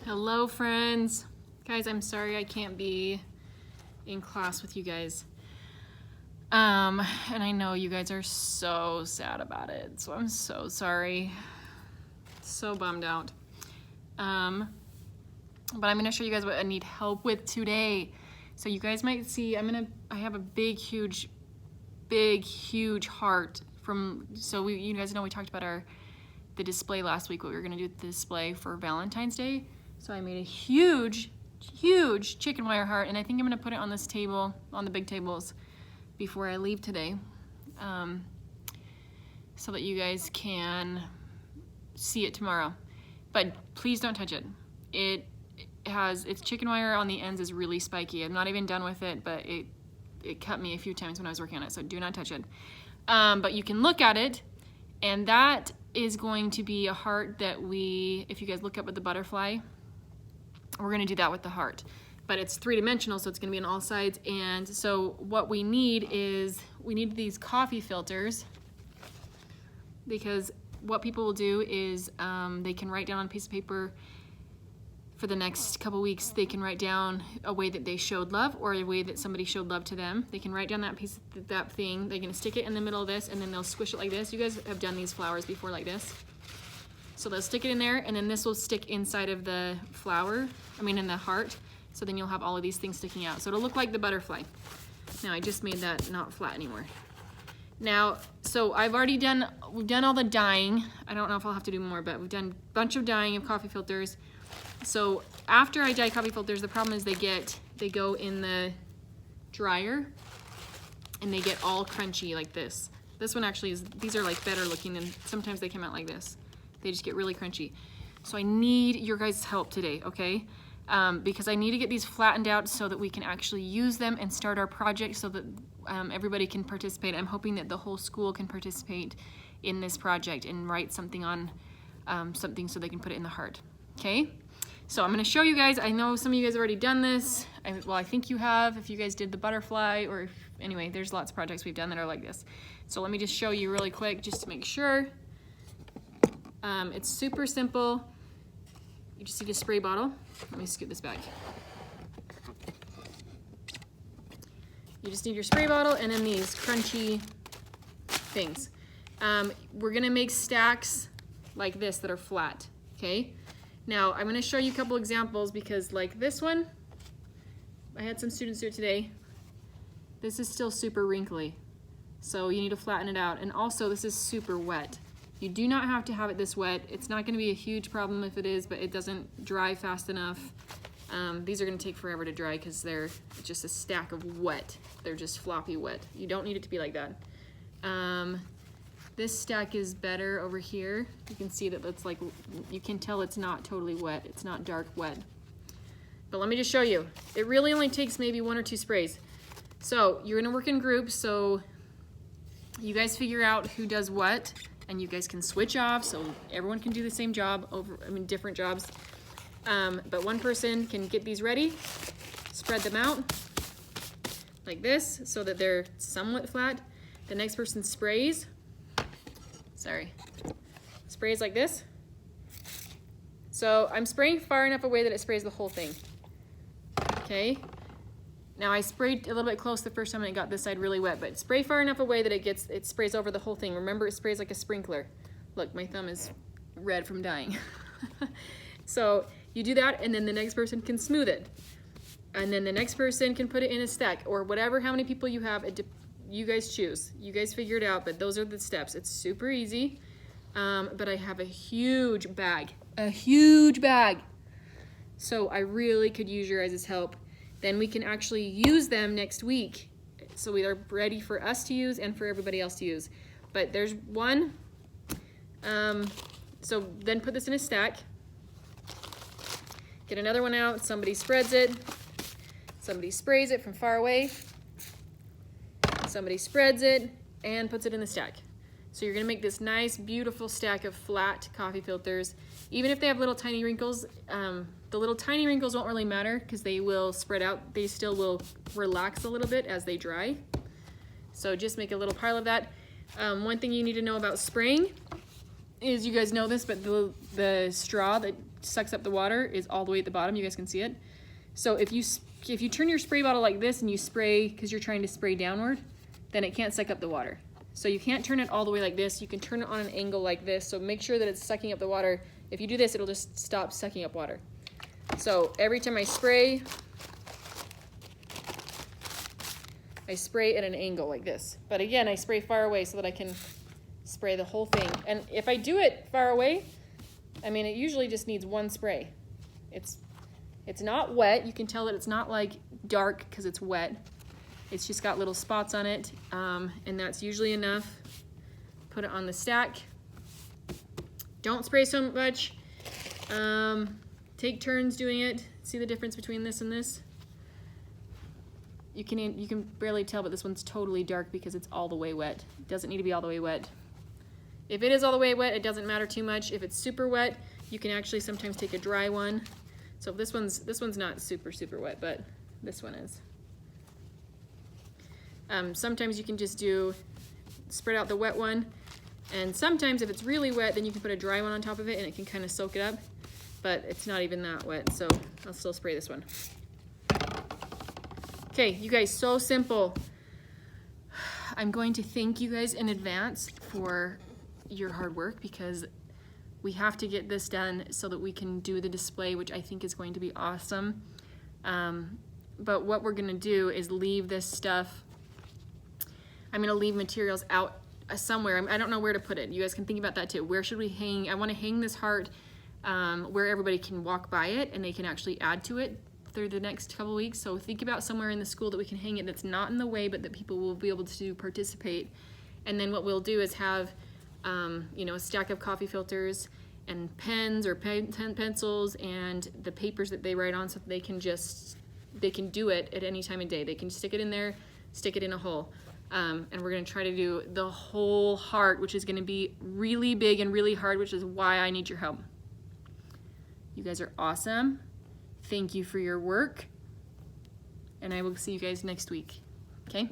Hello friends. Guys, I'm sorry I can't be in class with you guys. And I know you guys are so sad about it, so I'm so sorry. So bummed out. But I'm gonna show you guys what I need help with today. So you guys might see, I have a big, huge heart from, so you guys know we talked about the display last week, what we were gonna do with the display for Valentine's Day. So I made a huge chicken wire heart, and I think I'm gonna put it on this table, on the big tables, before I leave today, so that you guys can see it tomorrow. But please don't touch it. It's chicken wire on the ends is really spiky. I'm not even done with it, but it cut me a few times when I was working on it, so do not touch it. But you can look at it, and that is going to be a heart that if you guys look up at the butterfly, we're gonna do that with the heart. But it's three-dimensional, so it's gonna be on all sides. And so what we need is, we need these coffee filters, because what people will do is they can write down on a piece of paper for the next couple weeks. They can write down a way that they showed love, or a way that somebody showed love to them. They can write down that thing. They're gonna stick it in the middle of this, and then they'll squish it like this. You guys have done these flowers before like this. So they'll stick it in there, and then this will stick inside of the flower, in the heart. So then you'll have all of these things sticking out. So it'll look like the butterfly. Now I just made that not flat anymore. Now, so we've done all the dyeing. I don't know if I'll have to do more, but we've done a bunch of dyeing of coffee filters. So after I dye coffee filters, the problem is they go in the dryer, and they get all crunchy like this. This one actually these are like better looking, and sometimes they come out like this. They just get really crunchy. So I need your guys' help today, okay? Because I need to get these flattened out so that we can actually use them and start our project, so that everybody can participate. I'm hoping that the whole school can participate in this project and write something on something so they can put it in the heart, okay? So I'm gonna show you guys. I know some of you guys have already done this. I think you have, if you guys did the butterfly, or anyway, there's lots of projects we've done that are like this. So let me just show you really quick, just to make sure. It's super simple. You just need a spray bottle. Let me scoot this back. You just need your spray bottle, and then these crunchy things. We're gonna make stacks like this that are flat, okay? Now, I'm gonna show you a couple examples, because like this one, I had some students do it today. This is still super wrinkly, so you need to flatten it out. And also, this is super wet. You do not have to have it this wet. It's not gonna be a huge problem if it is, but it doesn't dry fast enough. These are gonna take forever to dry, because they're just a stack of wet. They're just floppy wet. You don't need it to be like that. This stack is better over here. You can see that it's like, you can tell it's not totally wet. It's not dark wet. But let me just show you. It really only takes maybe 1 or 2 sprays. So you're gonna work in groups, so you guys figure out who does what, and you guys can switch off, so everyone can do the same job different jobs. But one person can get these ready, spread them out like this, so that they're somewhat flat. The next person sprays like this. So I'm spraying far enough away that it sprays the whole thing, okay? Now I sprayed a little bit close the first time and it got this side really wet, but spray far enough away that it sprays over the whole thing. Remember, it sprays like a sprinkler. Look, my thumb is red from dyeing. So you do that, and then the next person can smooth it. And then the next person can put it in a stack, or how many people you have, you guys choose. You guys figure it out, but those are the steps. It's super easy. But I have a huge bag. So I really could use your guys' help. Then we can actually use them next week, so we are ready for us to use and for everybody else to use. But there's one. So then put this in a stack. Get another one out. Somebody spreads it. Somebody sprays it from far away. Somebody spreads it and puts it in the stack. So you're gonna make this nice, beautiful stack of flat coffee filters. Even if they have little tiny wrinkles, the little tiny wrinkles won't really matter, because they will spread out. They still will relax a little bit as they dry. So just make a little pile of that. One thing you need to know about spraying is, you guys know this, but the straw that sucks up the water is all the way at the bottom. You guys can see it. So if you turn your spray bottle like this and you spray, because you're trying to spray downward, then it can't suck up the water. So you can't turn it all the way like this. You can turn it on an angle like this. So make sure that it's sucking up the water. If you do this, it'll just stop sucking up water. So every time I spray at an angle like this. But again, I spray far away so that I can spray the whole thing. And if I do it far away, I mean, it usually just needs one spray. It's not wet. You can tell that it's not like dark because it's wet. It's just got little spots on it, and that's usually enough. Put it on the stack. Don't spray so much. Take turns doing it. See the difference between this and this? You can barely tell, but this one's totally dark because it's all the way wet. It doesn't need to be all the way wet. If it is all the way wet, it doesn't matter too much. If it's super wet, you can actually sometimes take a dry one. So this one's not super wet, but this one is. Sometimes you can just spread out the wet one, and sometimes if it's really wet, then you can put a dry one on top of it and it can kind of soak it up, but it's not even that wet, so I'll still spray this one. Okay, you guys, so simple. I'm going to thank you guys in advance for your hard work because we have to get this done so that we can do the display, which I think is going to be awesome. But what we're gonna do is leave this stuff. I'm gonna leave materials out somewhere. I don't know where to put it. You guys can think about that too. Where should we hang? I wanna hang this heart where everybody can walk by it and they can actually add to it through the next couple weeks. So think about somewhere in the school that we can hang it that's not in the way, but that people will be able to participate. And then what we'll do is have a stack of coffee filters and pens or pencils and the papers that they write on so that they can do it at any time of day. They can stick it in there, stick it in a hole. And we're gonna try to do the whole heart, which is gonna be really big and really hard, which is why I need your help. You guys are awesome. Thank you for your work. And I will see you guys next week, okay?